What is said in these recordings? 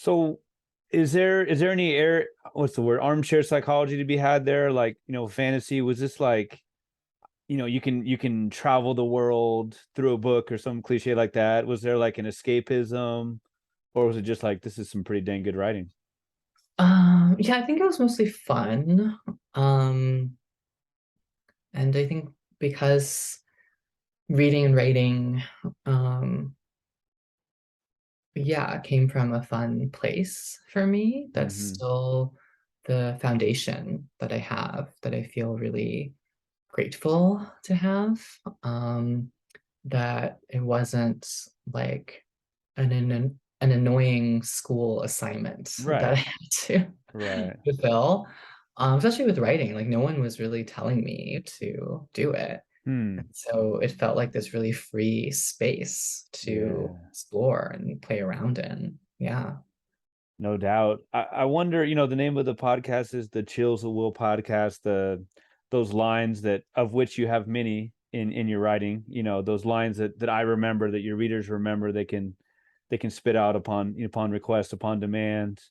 So is there any what's the word, armchair psychology to be had there? Like, fantasy, was this like, you can travel the world through a book or some cliche like that? Was there like an escapism, or was it just like this is some pretty dang good writing? Yeah, I think it was mostly fun. Um, and I think because reading and writing, um, yeah, came from a fun place for me. That's Hmm. still the foundation that I have, that I feel really grateful to have. That it wasn't like an annoying school assignment that I Right. had to Right. fulfill. Especially with writing, like no one was really telling me to do it. Hmm. And so it felt like this really free space to Yeah. explore and play around in. Yeah. No doubt. I wonder, the name of the podcast is the Chills of Will podcast. Those lines that of which you have many in your writing, those lines that I remember, that your readers remember, they can spit out upon request, upon demand.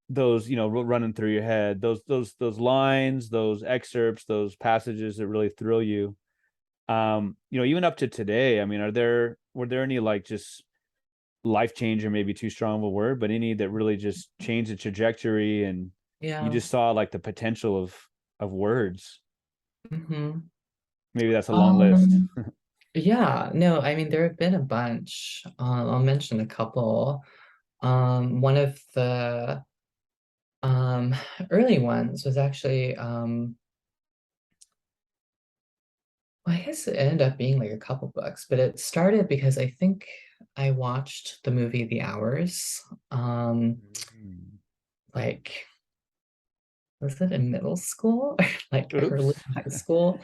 Those, running through your head, those lines, those excerpts, those passages that really thrill you. Even up to today, I mean, were there any like just life changer, maybe too strong of a word, but any that really just changed the trajectory, and you Yeah. just saw like the potential of words? hmm Maybe that's a long list. Um, yeah, no, I mean there have been a bunch. I'll mention a couple. One of the um early ones was actually well, I guess it ended up being like a couple books, but it started because I think I watched the movie The Hours. Um, Mm. like was it in middle school or like early Oops. high school,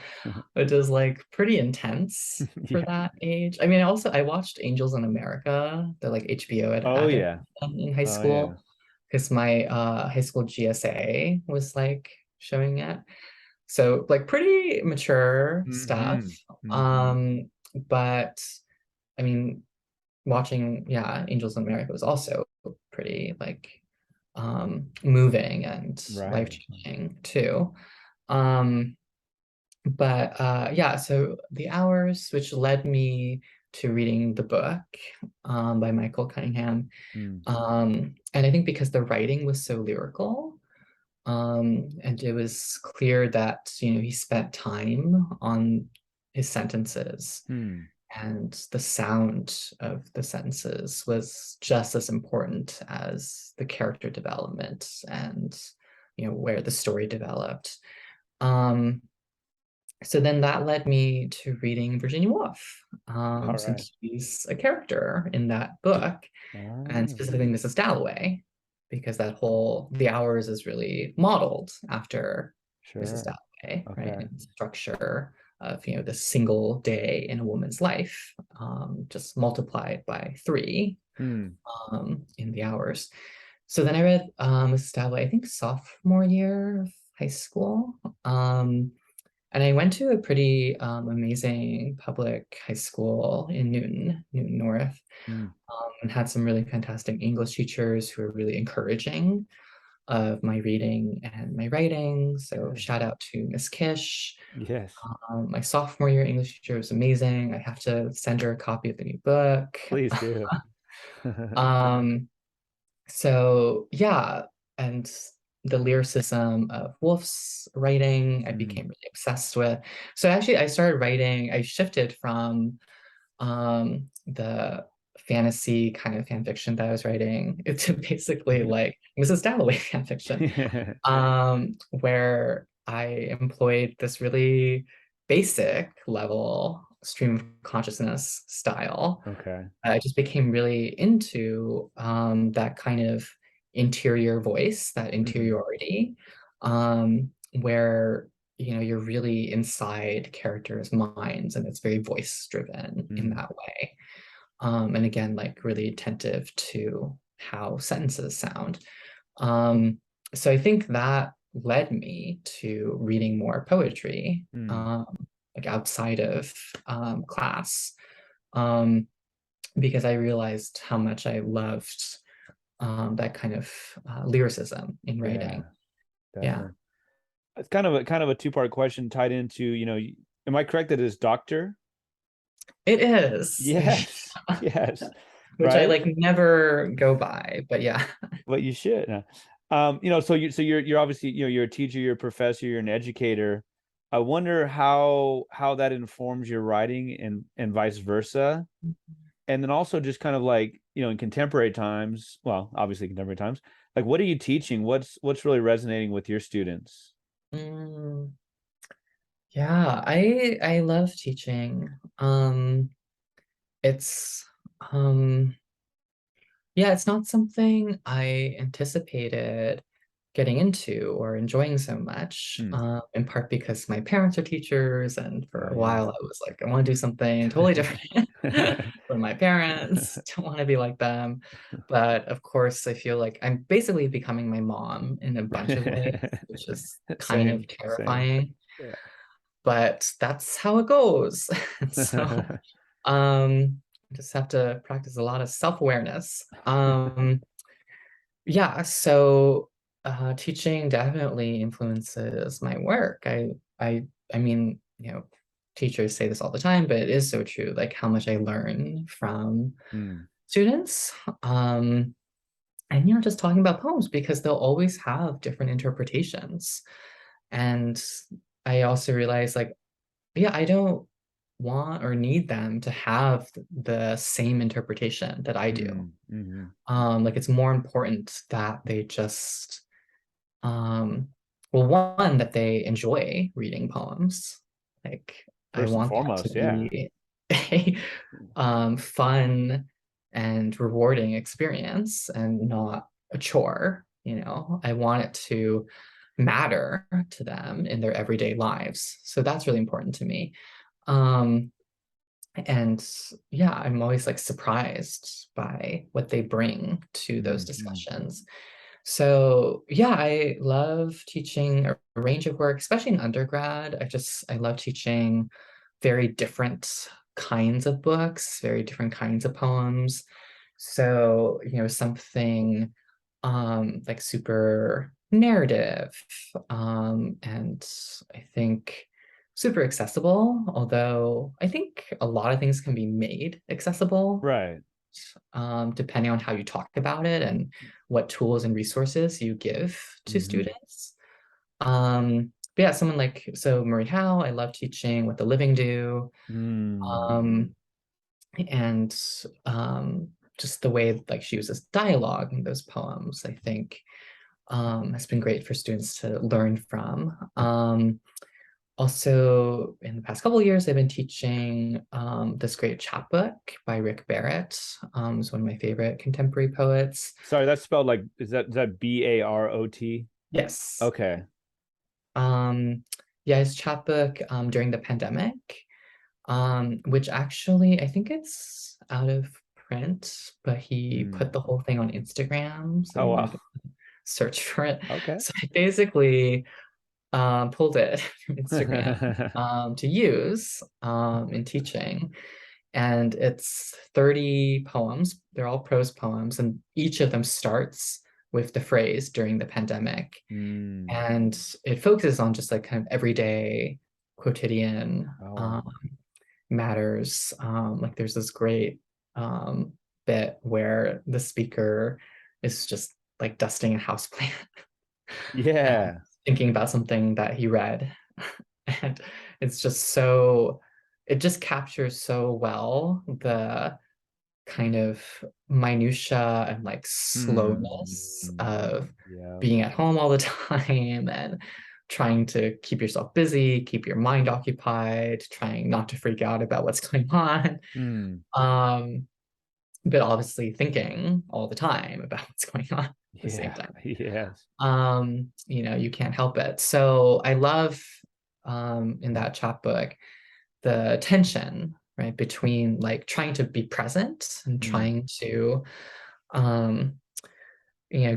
which is like pretty intense for Yeah. that age. I mean, also I watched Angels in America, the like HBO Oh added yeah. in high Oh yeah. school because my high school GSA was like showing it. So like pretty mature stuff. Hmm. Hmm. But I mean, watching, yeah, Angels in America was also pretty like moving and Right. life-changing too. Um, but yeah, so The Hours, which led me to reading the book by Michael Cunningham. Mm. And I think because the writing was so lyrical, and it was clear that, he spent time on his sentences, Hmm. and the sound of the sentences was just as important as the character development and, where the story developed. Um, so then that led me to reading Virginia Woolf, All right. since she's a character in that book, and Ah, specifically Mrs. Dalloway, because that whole The Hours is really modeled after Mrs. sure. Dalloway, right? Okay. And the structure of, the single day in a woman's life, just multiplied by three, Hmm. in The Hours. So then I read Mrs. Dalloway, I think sophomore year of high school. And I went to a pretty amazing public high school in Newton North, Hmm. and had some really fantastic English teachers who were really encouraging of my reading and my writing. So Good. shout out to Miss Kish. Yes. My sophomore year English teacher was amazing. I have to send her a copy of the new book. Please do. Um, so yeah, and the lyricism of Woolf's writing, I Hmm. became really obsessed with. So actually, I started writing. I shifted from the fantasy kind of fan fiction that I was writing to basically like Mrs. Dalloway fan fiction, where I employed this really basic level stream of consciousness style. Okay. I just became really into that kind of interior voice, that Hmm. interiority, where you're really inside characters' minds, and it's very voice driven in Hmm. that way. And again, like really attentive to how sentences sound. Um, so I think that led me to reading more poetry, Hmm. like outside of class. Um, because I realized how much I loved that kind of lyricism in Yeah, writing. Yeah, definitely. It's kind of a two-part question tied into, am I correct that it's doctor? it is. Yes, yes, Which I right. like never go by, but yeah. But you should. So you're obviously, you're a teacher, you're a professor, you're an educator. I wonder how that informs your writing and vice versa. And then also just kind of like, in contemporary times, well, obviously contemporary times, like what are you teaching? What's really resonating with your students? Mm, yeah, I love teaching. It's um Yeah, it's not something I anticipated getting into or enjoying so much, Hmm. in part because my parents are teachers, and for Oh a yeah. while I was like, I want to do something totally different from my parents, don't want to be like them. But of course, I feel like I'm basically becoming my mom in a bunch of ways, which is kind of Same. terrifying, Yeah. but that's how it goes. So, I just have to practice a lot of self-awareness. Yeah, so teaching definitely influences my work. I mean, teachers say this all the time, but it is so true, like how much I learn from Hmm. students. Um, and just talking about poems because they'll always have different interpretations. And I also realize like, yeah, I don't want or need them to have the same interpretation that I do. Hmm. Hmm. Like it's more important that they just um well, one, that they enjoy reading poems. Like I First and want that to foremost, yeah. be a fun and rewarding experience and not a chore. I want it to matter to them in their everyday lives. So that's really important to me. Um, and yeah, I'm always like surprised by what they bring to those Hmm. discussions. So yeah, I love teaching a range of work, especially in undergrad. I love teaching very different kinds of books, very different kinds of poems. So, something like super narrative, and I think super accessible, although I think a lot of things can be made accessible, Right. depending on how you talk about it and what tools and resources you give to Hmm. students. But yeah, someone like, so Marie Howe, I love teaching What the Living Do. Hmm. Um, and just the way like she uses dialogue in those poems, I think has been great for students to learn from. Also, in the past couple of years, I've been teaching this great chapbook by Rick Barrett. He's one of my favorite contemporary poets. Sorry, that's spelled like, is that Barot? Yes. Okay. Um, yeah, his chapbook during the pandemic, which actually I think it's out of print, but he Hmm. put the whole thing on Instagram, so Oh you might wow. search for it. Okay. So I basically pulled it from Instagram to use in teaching. And it's 30 poems. They're all prose poems, and each of them starts with the phrase during the pandemic. Hmm. And it focuses on just like kind of everyday, quotidian Oh wow. matters. Like there's this great bit where the speaker is just like dusting a houseplant and Yeah. thinking about something that he read. And it's just so, it just captures so well the kind of minutia and like slowness Hmm. of Yeah. being at home all the time and trying to keep yourself busy, keep your mind occupied, trying not to freak out about what's going on. Hmm. Um, but obviously thinking all the time about what's going on at the same Yeah. time. Yes. You can't help it. So I love in that chapbook the tension, right, between like trying to be present and Hmm. trying to um,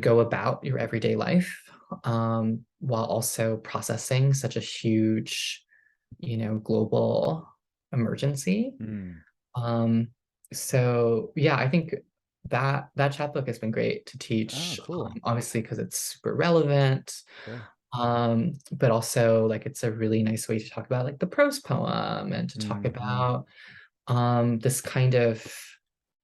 go about your everyday life, while also processing such a huge, global emergency. Hmm. Um, so yeah, I think that chapbook has been great to Oh, teach, cool. obviously because it's super relevant, Sure. but also like it's a really nice way to talk about like the prose poem and to talk Hmm. about this kind of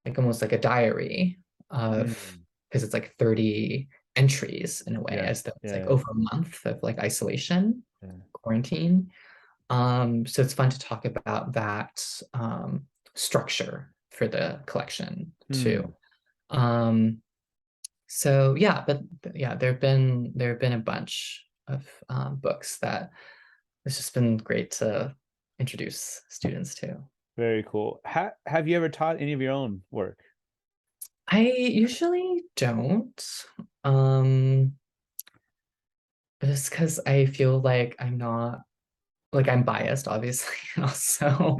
like almost like a diary of, Mm. because it's like 30 entries in a way, Yeah. as though it's like Yeah. over a month of like isolation, Yeah. quarantine. So it's fun to talk about that structure for the collection Hmm. too. Um, so yeah, but yeah, there have been a bunch of books that it's just been great to introduce students to. Very cool. Have you ever taught any of your own work? I usually don't, um, just because I feel like I'm not like I'm biased, obviously, and also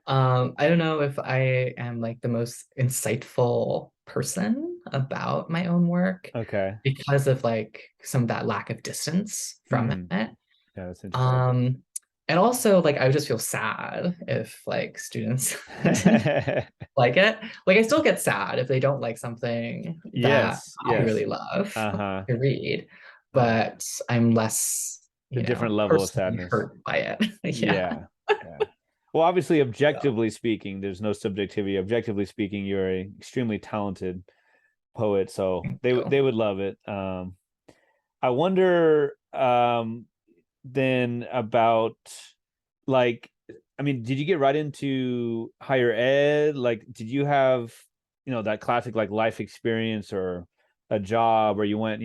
I don't know if I am like the most insightful person about my own work Okay. because of like some of that lack of distance from Hmm. it. Yeah, that's interesting. Um, and also like I would just feel sad if like students didn't like it. Like I still get sad if they don't like something that Yes, I yes. really love Uh-huh. to read, Uh, but I'm less, a different level of personally sadness. hurt by it. Yeah. Yeah. Yeah. Well, obviously, So, objectively speaking, there's no subjectivity. Objectively speaking, you're a extremely talented poet, so thank they you. would love it. I wonder then about like I mean, did you get right into higher ed? Like, did you have, that classic like life experience or a job or you went,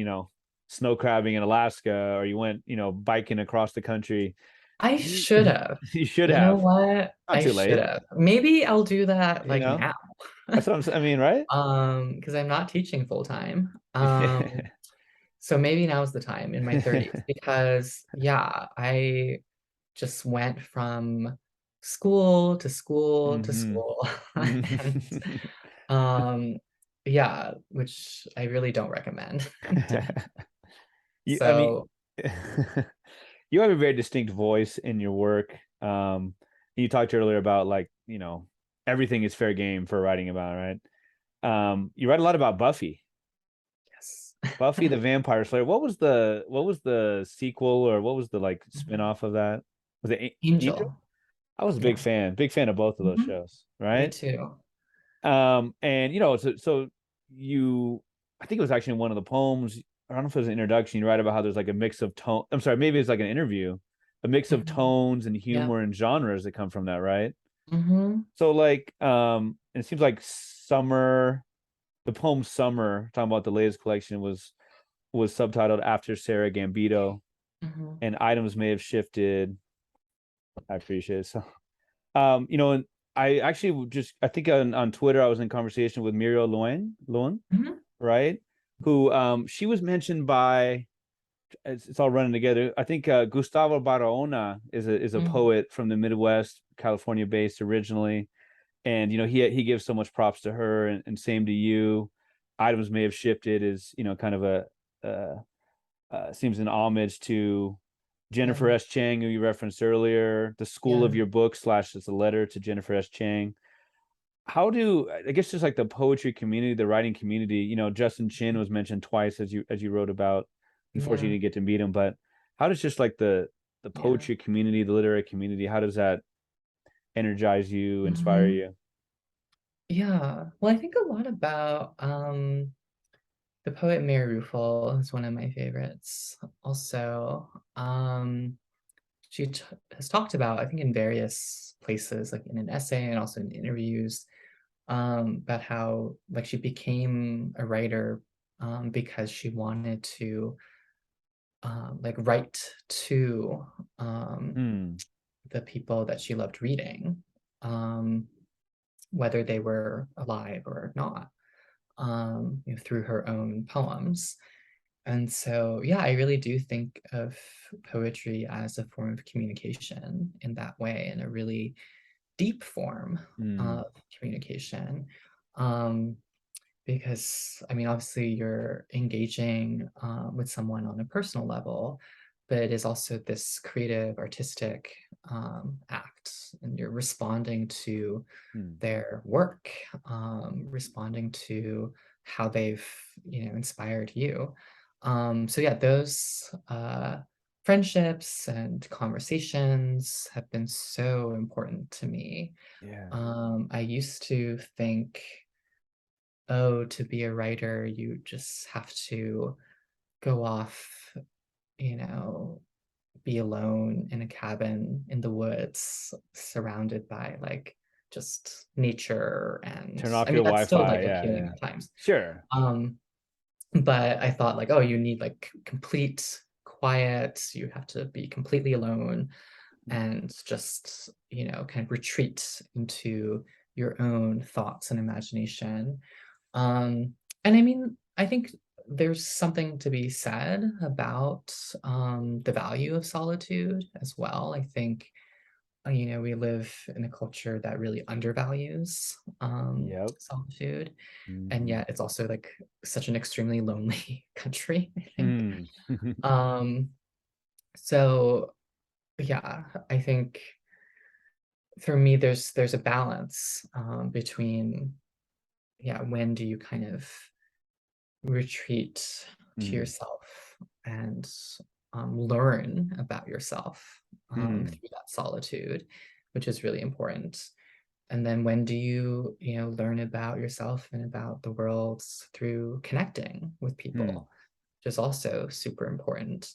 snow crabbing in Alaska or you went, biking across the country? I You, should have. you should You know have. what? Not I too should late, have. Maybe I'll do that you like know? now. That's what I mean, right? Because I'm not teaching full time. So maybe now's the time in my 30s because yeah, I just went from school to school to Hmm. school. And um yeah, which I really don't recommend doing. I mean, So you have a very distinct voice in your work. You talked earlier about like, everything is fair game for writing about, right? You write a lot about Buffy, yes. Buffy the Vampire Slayer. What was the sequel or what was the like spin-off of that? Was it Angel? Angel. I was a Yeah. big fan of both of those Mhm. shows, Me right? too. And so you, I think it was actually in one of the poems. I don't know if it was an introduction. You write about how there's like a mix of tone. I'm sorry, maybe it's like an interview, a mix of Mhm. tones and Yeah. humor and genres that come from that, right? Hmm. So like, and it seems like Summer, the poem Summer, talking about the latest collection was subtitled After Sarah Gambito, Hmm. and items may have shifted. I appreciate it. So, and I actually I think on Twitter I was in conversation with Muriel Loan, Hmm. right? Who she was mentioned by, it's all running together. I think Gustavo Barahona is a Hmm. poet from the Midwest, California based originally, and he gives so much props to her, and same to you. Items may have shifted is kind of a uh, seems an homage to Jennifer Yeah. S. Chang, who you referenced earlier. The School of Yeah. Your Book slash it's a letter to Jennifer S. Chang. How do I guess just like the poetry community, the writing community, Justin Chin was mentioned twice as you wrote about. Unfortunately, Yeah. you didn't get to meet him, but how does just like the Yeah. poetry community, the literary community, how does that energize you, inspire Hmm. you? Yeah. Well, I think a lot about the poet Mary Ruefle is one of my favorites. Also, she has talked about, I think, in various places, like in an essay and also in interviews, about how like she became a writer because she wanted to like write to Hmm. the people that she loved reading, um, whether they were alive or not, through her own poems. And so, yeah, I really do think of poetry as a form of communication in that way, in a really deep form Hmm. of communication. Um, because, I mean, obviously, you're engaging with someone on a personal level, but it is also this creative, artistic act, and you're responding to Mm. their work, responding to how they've, inspired you. So yeah, those friendships and conversations have been so important to me. Yeah. I used to think, oh, to be a writer, you just have to go off, you know, be alone in a cabin in the woods, surrounded by like just nature. And Turn off I mean, your that's still Wi-Fi. like Yeah, appealing yeah. at times. Sure. Um, but I thought like, oh, you need like complete quiet, you have to be completely alone and just, kind of retreat into your own thoughts and imagination. Um, and I mean, I think there's something to be said about the value of solitude as well. I think, we live in a culture that really undervalues Yep. solitude, and Hmm. yet it's also like such an extremely lonely country, I think. Mm. Um, so yeah, I think for me, there's a balance between, yeah, when do you kind of retreat to Mm. yourself and learn about yourself Mm. through that solitude, which is really important. And then when do you, learn about yourself and about the world through connecting with Mm. people, which is also super important.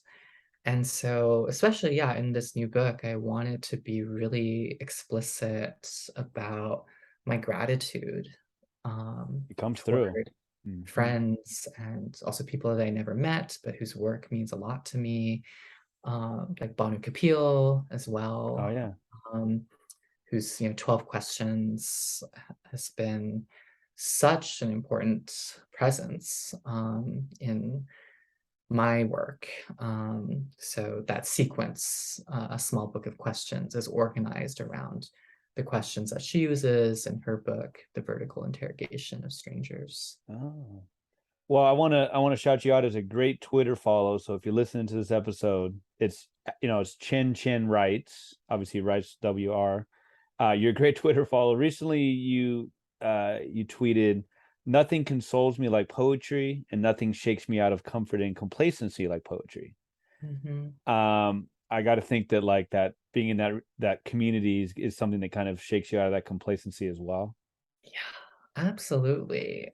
And so, especially, yeah, in this new book, I wanted to be really explicit about my gratitude It comes through. toward Hmm. friends and also people that I never met, but whose work means a lot to me, like Banu Kapil as Oh well, yeah. um, whose 12 questions has been such an important presence in my work. So that sequence, a small book of questions, is organized around the questions that she uses in her book, The Vertical Interrogation of Strangers. Oh. Well, I want to shout you out as a great Twitter follow. So if you're listening to this episode, it's Chen Chen writes. Obviously, he writes WR. You're a great Twitter follow. Recently, you tweeted, "Nothing consoles me like poetry, and nothing shakes me out of comfort and complacency like poetry." Mhm. I got to think that like that being in that community is something that kind of shakes you out of that complacency as well. Yeah, absolutely.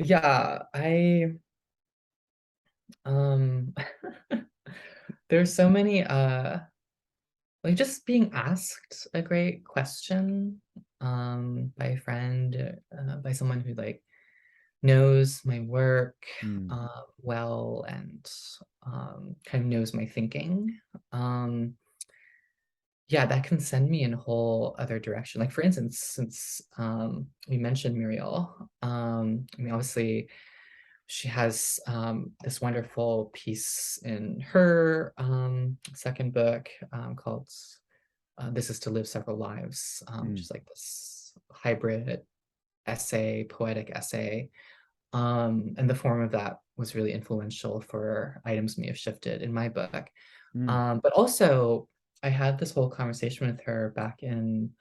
Yeah, um there's so many like just being asked a great question by a friend, by someone who like knows my work Mm. well and kind of knows my thinking. Um yeah, that can send me in a whole other direction. Like for instance, since we mentioned Muriel, I mean obviously she has this wonderful piece in her second book called This Is to Live Several Lives, which Mm. is like this hybrid essay, poetic essay. And the form of that was really influential for Items May Have Shifted in my book. Mm. But also, I had this whole conversation with her back in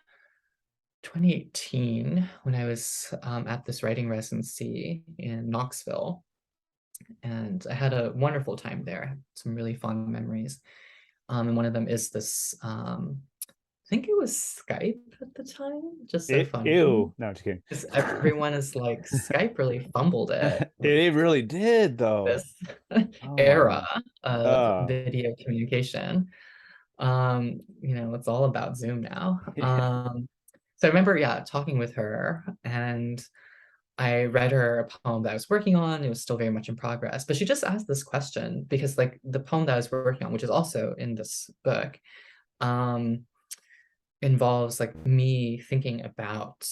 2018 when I was at this writing residency in Knoxville. And I had a wonderful time there. I had some really fond memories. And one of them is this, I think it was Skype at the time, just so funny. Ew. No, I'm just kidding. Because everyone is like, Skype really fumbled it with It really did though. this Oh my era God. of video communication. It's all about Zoom now. Yeah. So I remember, yeah, talking with her, and I read her a poem that I was working on. It was still very much in progress, but she just asked this question because, like, the poem that I was working on, which is also in this book, um, involves like me thinking about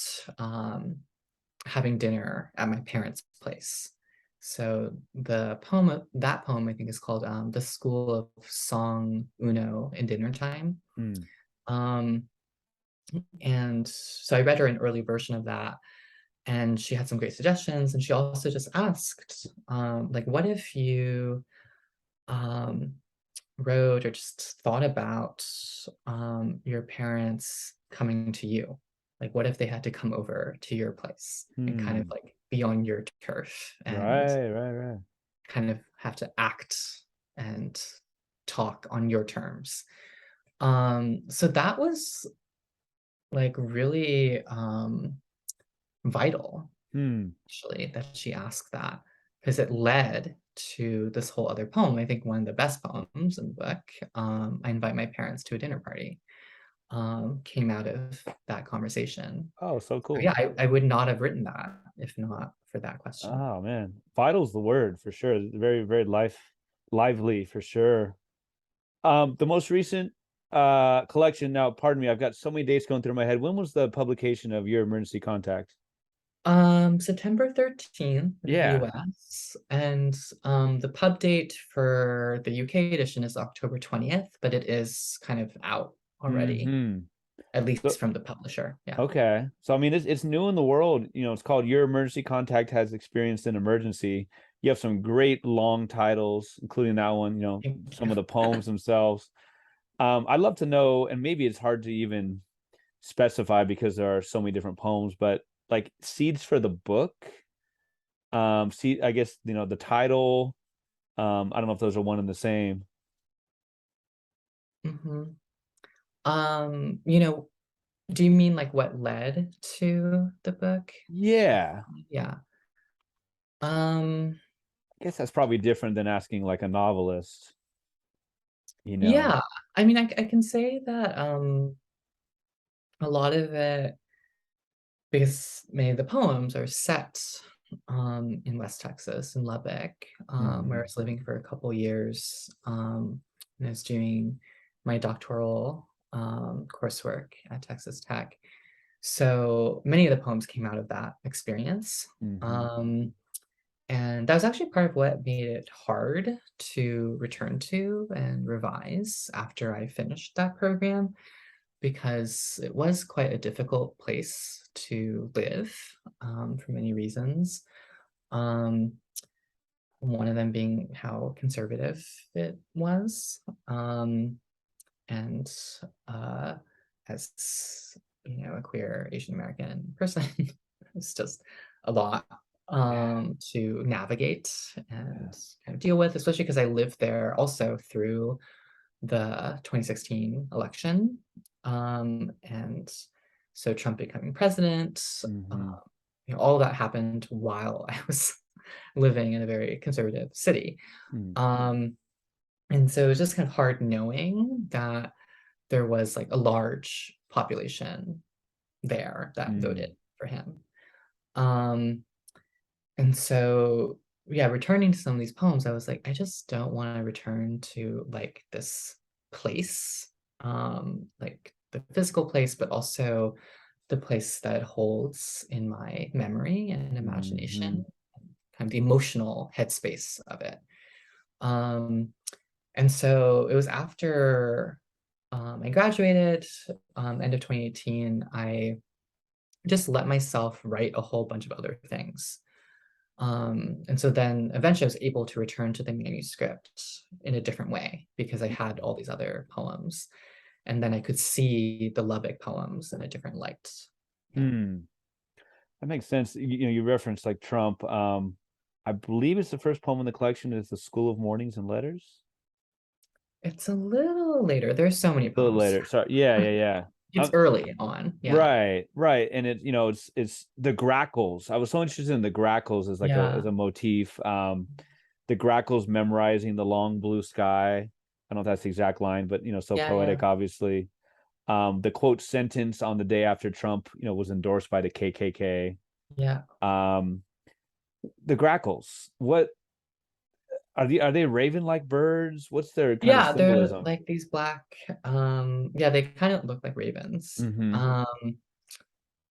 having dinner at my parents' place. So that poem, I think, is called "The School of Song Uno in Dinner Time." Mm. Um, and so I read her an early version of that, and she had some great suggestions. And she also just asked, like, what if you um, wrote or just thought about your parents coming to you? Like, what if they had to come over to your place and kind of Hmm. like be on your turf and Right, right, right. kind of have to act and talk on your terms? So that was like really vital, Hmm. actually, that she asked that, because it led to this whole other poem. I think one of the best poems in the book, I Invite My Parents to a Dinner Party, came out of that conversation. Oh, so So cool. yeah, I would not have written that if not for that question. Oh man, vital's the word for sure. Very, very lively for sure. The most recent collection. Now, pardon me, I've got so many dates going through my head. When was the publication of Your Emergency Contact? September 13th in the Yeah. US, and the pub date for the UK edition is October 20th, but it is kind of out already, Hmm. at So least from the publisher. Yeah. okay. So I mean it's new in the world. You know, it's called Your Emergency Contact Has Experienced an Emergency. You have some great long titles, including that one, you know, Thank some you. of the poems themselves. I'd love to know, and maybe it's hard to even specify because there are so many different poems, but like seeds for the book. See, I guess, you know, the title. I don't know if those are one and the same. Mhm. You know, do you mean like what led to the book? Yeah. Yeah. Um, I guess that's probably different than asking like a novelist, you know. yeah, I mean, I can say that a lot of it, because many of the poems are set in West Texas, in Lubbock, where I Hmm. was living for a couple years, and I was doing my doctoral coursework at Texas Tech. So many of the poems came out of that experience. Hmm. Um, and that was actually part of what made it hard to return to and revise after I finished that program, because it was quite a difficult place to live for many reasons. Um, one of them being how conservative it was. And as a queer Asian American person, it's just a lot Yeah. to navigate Yeah. and kind of deal with, especially because I lived there also through the 2016 election. And so Trump becoming president, Hmm. all that happened while I was living in a very conservative city. Hmm. Um, and so it was just kind of hard knowing that there was like a large population there that voted Hmm. for him. Um, and so, yeah, returning to some of these poems, I was like, I just don't want to return to like this place, like the physical place, but also the place that holds in my memory and Hmm. imagination, kind of the emotional headspace of it. Um, and so it was after I graduated, end of 2018, I just let myself write a whole bunch of other things. And so then eventually I was able to return to the manuscript in a different way because I had all these other poems. And then I could see the Lubbock poems in a different light. Yeah. Hmm. That makes sense. You know, you referenced like Trump. I believe it's the first poem in the collection is The School of Mornings and Letters. It's a little later. There's so many A little poems. later. Sorry. Yeah, yeah, yeah. It's early on. Yeah. Right, right. And it, you know, it's the grackles. I was so interested in the grackles as like a Yeah. motif. The grackles memorizing the long blue sky. I don't know if that's the exact line, but you know, so Yeah. Yeah. poetic, obviously. The quote sentence on the day after Trump, you know, was endorsed by the KKK. Yeah. Um, the grackles. What are they raven-like birds? What's their kind of Yeah, they're symbolism? like these black, yeah, they kind of look like ravens. Mm-hmm.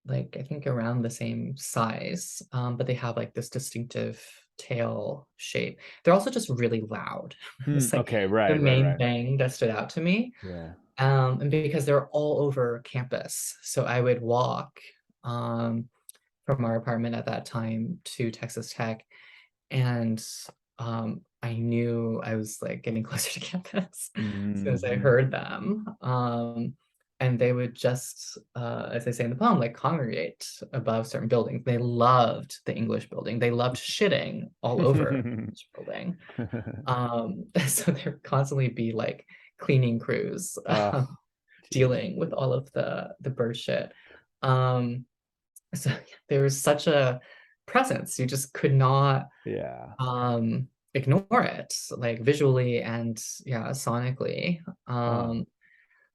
Like I think around the same size, but they have like this distinctive tail shape. They're also just really loud. Hmm. It's like Okay, the right, right, main right. thing that stood out to me. Yeah. And because they're all over campus. So I would walk um, from our apartment at that time to Texas Tech, and I knew I was like getting closer to campus as soon as I Hmm. heard them. And they would just, as they say in the poem, like congregate above certain buildings. They loved the English building. They loved shitting all over the building. So there would constantly be like cleaning crews Oh, jeez. dealing with all of the bird shit. Um, so yeah, there was such a presence. You just could not Yeah. ignore it, like visually and yeah, sonically. Huh.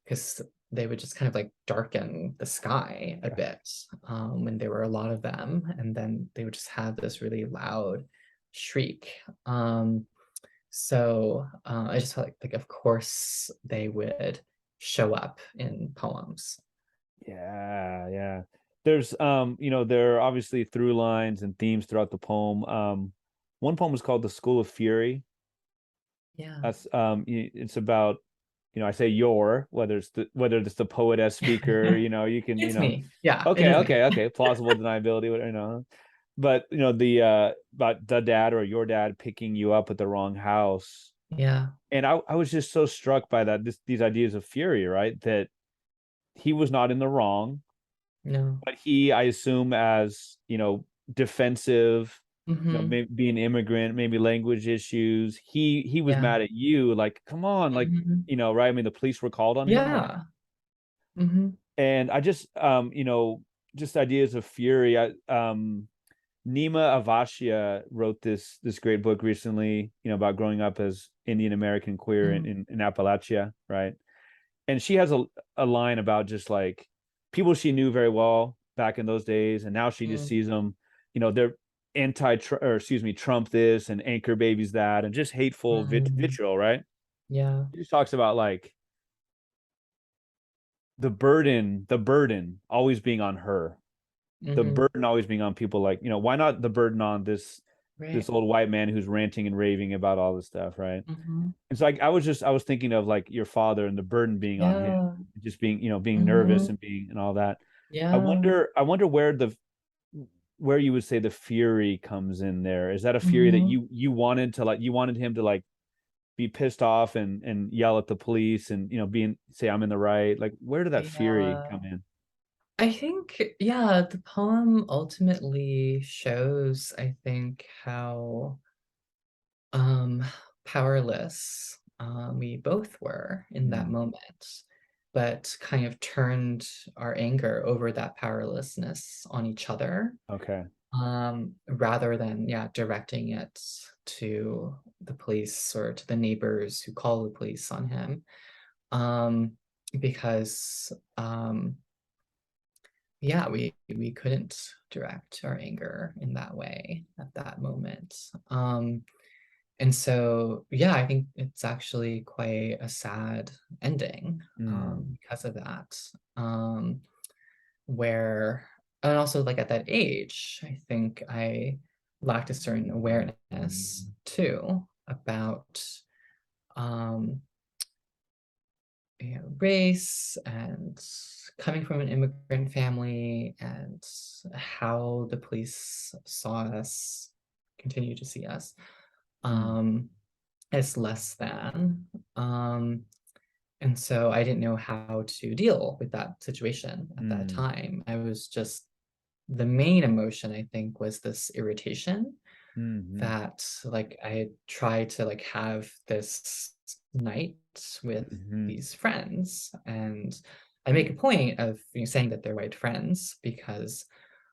Because they would just kind of like darken the sky a Yeah. bit when there were a lot of them, and then they would just have this really loud shriek. I just felt like of course they would show up in poems. Yeah, yeah. There's there are obviously through lines and themes throughout the poem. One poem is called The School of Fury. Yeah. That's it's about, I say your, whether it's the poet as speaker, you can, It's me. Yeah, it okay, is me. okay, okay, plausible deniability, whatever. But the about the dad or your dad picking you up at the wrong house. Yeah. And I was just so struck by these ideas of fury, right? That he was not in the wrong, No. but he, I assume, as defensive, Mm-hmm. maybe being an immigrant, maybe language issues. He was Yeah. mad at you, like, come on, like, Mm-hmm. right? I mean, the police were called on him, like, Yeah. Mm-hmm. and I just just ideas of fury. Nima Avashia wrote this great book recently, about growing up as Indian American queer Mm-hmm. in Appalachia, right? And she has a line about just like people she knew very well back in those days, and now she just sees them, they're or excuse me, Trump this and anchor babies that, and just hateful Mm-hmm. vitriol, right? Yeah. She just talks about like the burden always being on her, the Mm-hmm. burden always being on people, like, why not the burden on this Right. old white man who's ranting and raving about all this stuff, right? Mm-hmm. And so I was thinking of like your father and the burden being on him, Yeah. just being, being nervous Mm-hmm. and being and all that. Yeah. I wonder where you would say the fury comes in there. Is that a fury that Mm-hmm. you wanted to, like, you wanted him to like be pissed off and yell at the police and, being, say, I'm in the right? Like, where did that fury Yeah. come in? I think, yeah, the poem ultimately shows, I think, how um powerless we both were in that Mm, moment, but kind of turned our anger over that powerlessness on each other, okay. rather than, yeah, directing it to the police or to the neighbors who call the police on him. Um, because yeah, we couldn't direct our anger in that way at that moment. And so, yeah, I think it's actually quite a sad ending Mm, because of that. Um, where, and also like at that age, I think I lacked a certain awareness too about um, race and coming from an immigrant family and how the police saw us, continue to see us mm, um, as less than. Um, and so I didn't know how to deal with that situation at that mm, time. I was just, the main emotion I think was this irritation mm, that like I had tried to like have this night with mm, these friends, and I make a point of saying that they're white friends because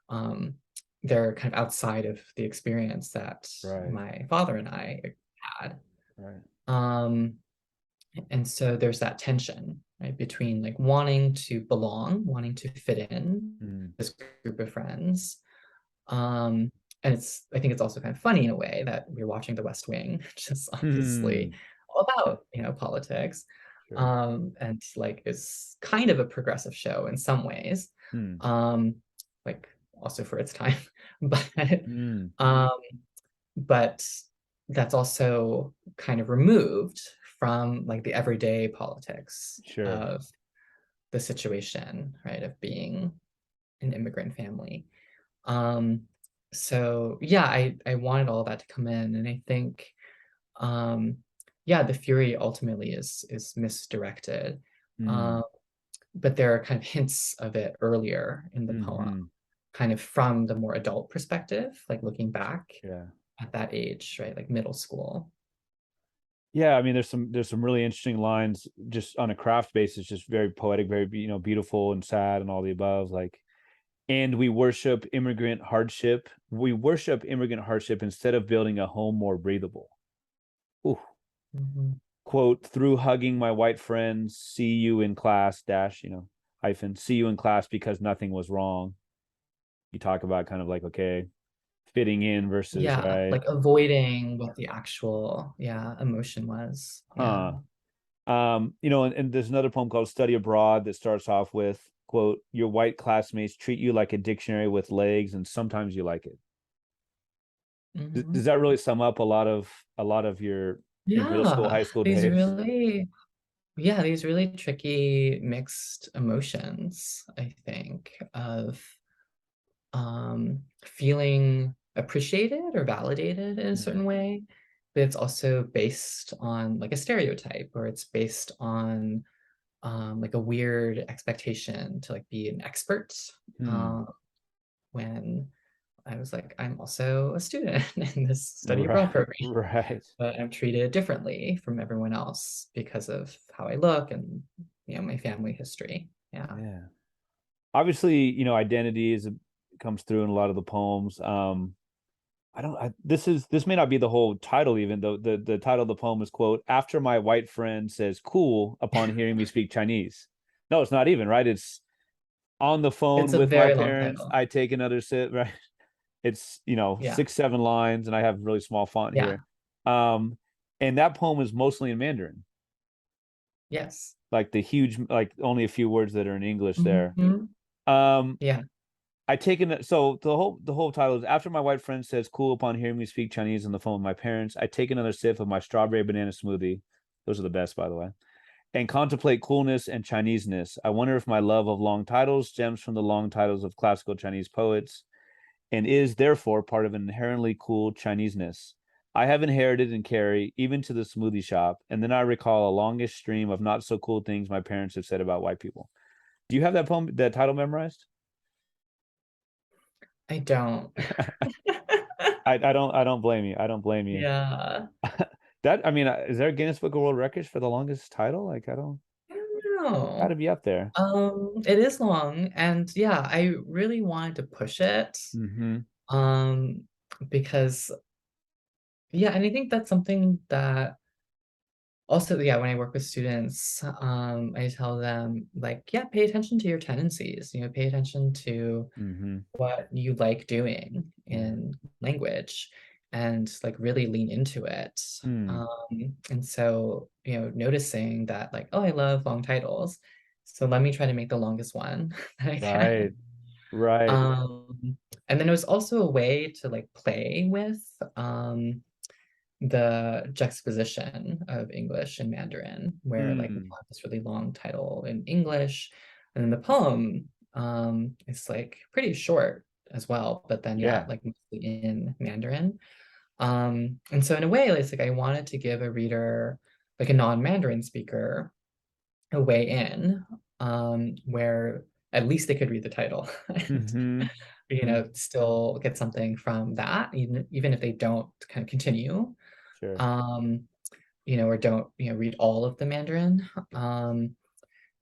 um, they're kind of outside of the experience that right, my father and I had. right. Um, and so there's that tension, right, between like wanting to belong, wanting to fit in Mm, this group of friends, um, and I think it's also kind of funny in a way that we're watching The West Wing, which is obviously mm, all about, politics, sure. and like is kind of a progressive show in some ways, Mm, um, like also for its time, but mm, um, but that's also kind of removed from like the everyday politics sure. of the situation, right, of being an immigrant family. Um, so yeah, I wanted all that to come in, and I think yeah, the fury ultimately is misdirected. Mm. Um, but there are kind of hints of it earlier in the poem, Hmm. kind of from the more adult perspective, like looking back Yeah. at that age, right? Like middle school. Yeah, I mean, there's some really interesting lines just on a craft basis, just very poetic, very beautiful and sad and all the above. Like, and we worship immigrant hardship. We worship immigrant hardship instead of building a home more breathable. Ooh. Mhm. Quote, through hugging my white friends, see you in class, dash, hyphen, see you in class because nothing was wrong. You talk about kind of like, okay, fitting in versus, Yeah, right? like avoiding what the actual, yeah, emotion was. Yeah. Huh. And there's another poem called Study Abroad that starts off with, quote, your white classmates treat you like a dictionary with legs, and sometimes you like it. Does Mhm. that really sum up a lot of your middle school, Yeah, high school these days? really, yeah, these really tricky mixed emotions, I think, of feeling appreciated or validated in a Mm. certain way, but it's also based on like a stereotype, or it's based on like a weird expectation to like be an expert, Hmm. um, when I was like, I'm also a student in this study Right. abroad program, Right. but I'm treated differently from everyone else because of how I look and my family history. Yeah. Yeah. Obviously, identity comes through in a lot of the poems. I don't. This may not be the whole title even though the title of the poem is, quote, after my white friend says cool upon hearing me speak Chinese. No, it's not even, right. It's on the phone It's a with my very long parents. title. I take another sip, right. It's Yeah. 6 7 lines, and I have really small font Yeah. here. um and that poem is mostly in Mandarin, Yes. like the huge, like only a few words that are in English there. Mhm. um Yeah. I taken it. So the whole title is, after my white friend says cool upon hearing me speak Chinese on the phone with my parents, I take another sip of my strawberry banana smoothie. Those are the best, by the way. And contemplate coolness and Chineseness. I wonder if my love of long titles stems from the long titles of classical Chinese poets and is therefore part of an inherently cool Chineseness I have inherited and carry even to the smoothie shop. And then I recall a longish stream of not so cool things my parents have said about white people. Do you have that title memorized? I don't. I don't blame you. I don't blame you. Yeah. That, I mean, is there a Guinness Book of World Records for the longest title? Like, I don't, I don't gotta know. be up there. It is long, and yeah, I really wanted to push it. Mm-hmm. Um, because yeah, and I think that's something that also, yeah, when I work with students, I tell them like, yeah, pay attention to your tendencies, pay attention to Mm-hmm. what you like doing Yeah. in language and like really lean into it. Hmm. And so, noticing that like, oh, I love long titles. So let me try to make the longest one that I Right. can. Right. Um, and then it was also a way to like play with the juxtaposition of English and Mandarin, where like we Hmm. have this really long title in English, and then the poem is like pretty short as well, but then yeah, Yeah. like mostly in Mandarin. And so in a way, it's like I wanted to give a reader, like a non-Mandarin speaker, a way in, where at least they could read the title and Mm-hmm. Mm. still get something from that, even if they don't kind of continue, Sure. um, or don't, read all of the Mandarin.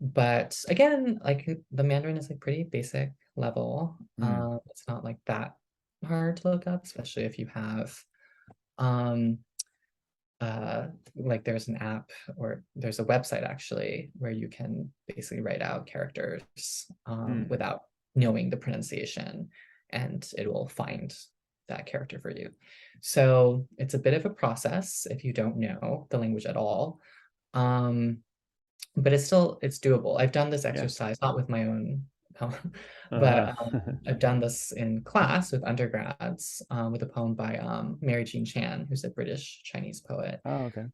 But again, like the Mandarin is like pretty basic level. Mm. It's not like that hard to look up, especially if you have um like there's an app or there's a website actually where you can basically write out characters Mm. without knowing the pronunciation, and it will find that character for you. So it's a bit of a process if you don't know the language at all. Um, but it's doable. I've done this Yeah. exercise, not with my own, but Uh-huh. I've done this in class with undergrads with a poem by Mary Jean Chan, who's a British Chinese poet, Oh, okay.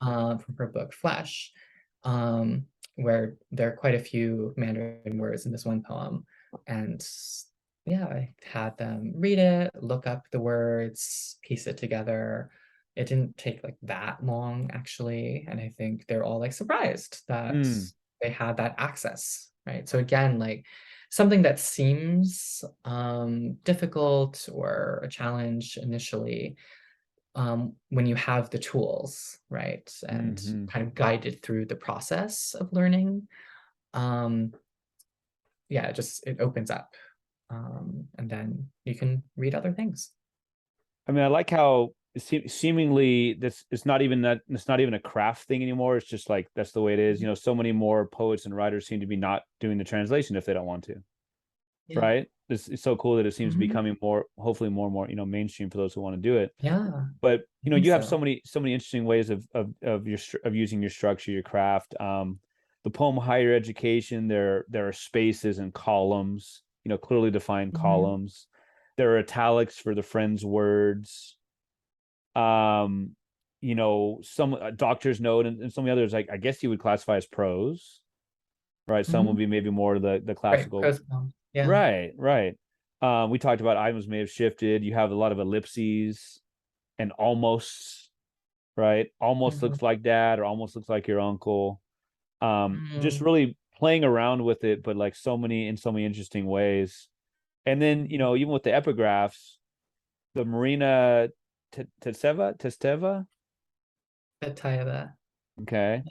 from her book Flesh, um, where there are quite a few Mandarin words in this one poem. And yeah, I had them read it, look up the words, piece it together. it didn't take like that long actually, and I think they're all like surprised that Mm, they had that access, right? So again, like something that seems difficult or a challenge initially, when you have the tools, right, and hmm. kind of guided through the process of learning, um, yeah, it opens up, and then you can read other things. I mean, I like how seemingly this it's not even that it's not even a craft thing anymore. It's just like that's the way it is. You know, so many more poets and writers seem to be not doing the translation if they don't want to, Yeah. right? It's so cool that it seems to be Hmm. becoming more, hopefully more and more, mainstream for those who want to do it. Yeah, But I think you have so. so many interesting ways of of using your structure, your craft. The poem Higher Education, there are spaces and columns, clearly defined Hmm. columns. There are italics for the friends' words. Um, some doctor's note and some of the others, like I guess you would classify as prose, right? Some would Hmm. be maybe more the Right, classical. prose poem. Yeah. Right, right. We talked about items may have shifted. You have a lot of ellipses and almost, right? Almost Hmm. looks like dad or almost looks like your uncle. Just Mm. really playing around with it, but like so many interesting ways. And then, even with the epigraphs, the Marina Testeva, Betaiba. okay,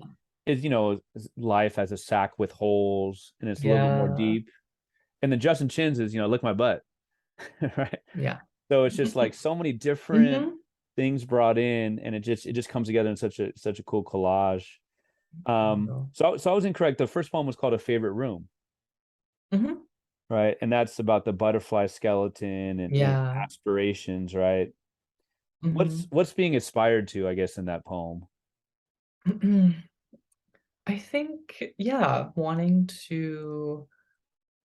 is life as a sack with holes, and it's a little bit more Yeah. deep. And then Justin Chin's is lick my butt, right? Yeah. So it's just like so many different Hmm. things brought in, and it just comes together in such a cool collage. So I was incorrect. The first poem was called A Favorite Room, Hmm. right? And that's about the butterfly skeleton and Yeah. aspirations, right? Hmm. What's being aspired to, I guess, in that poem? I think, yeah, wanting to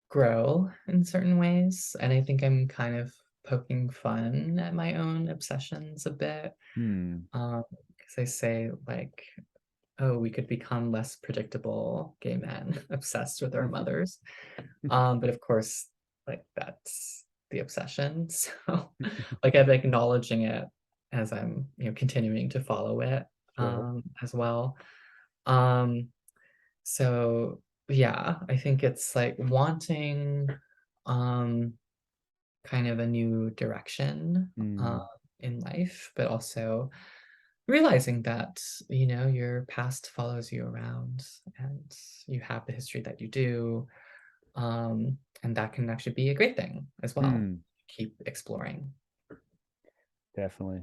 grow in certain ways. And I think I'm kind of poking fun at my own obsessions a bit. Hmm. Because I say, like, oh, we could become less predictable gay men obsessed with our mothers. But of course, like, that's the obsession. So, like, I'm acknowledging it as I'm, continuing to follow it, Sure. as well. Um, so yeah, I think it's like wanting um kind of a new direction Hmm. in life, but also realizing that, your past follows you around and you have the history that you do. And that can actually be a great thing as well. Hmm. Keep exploring. Definitely.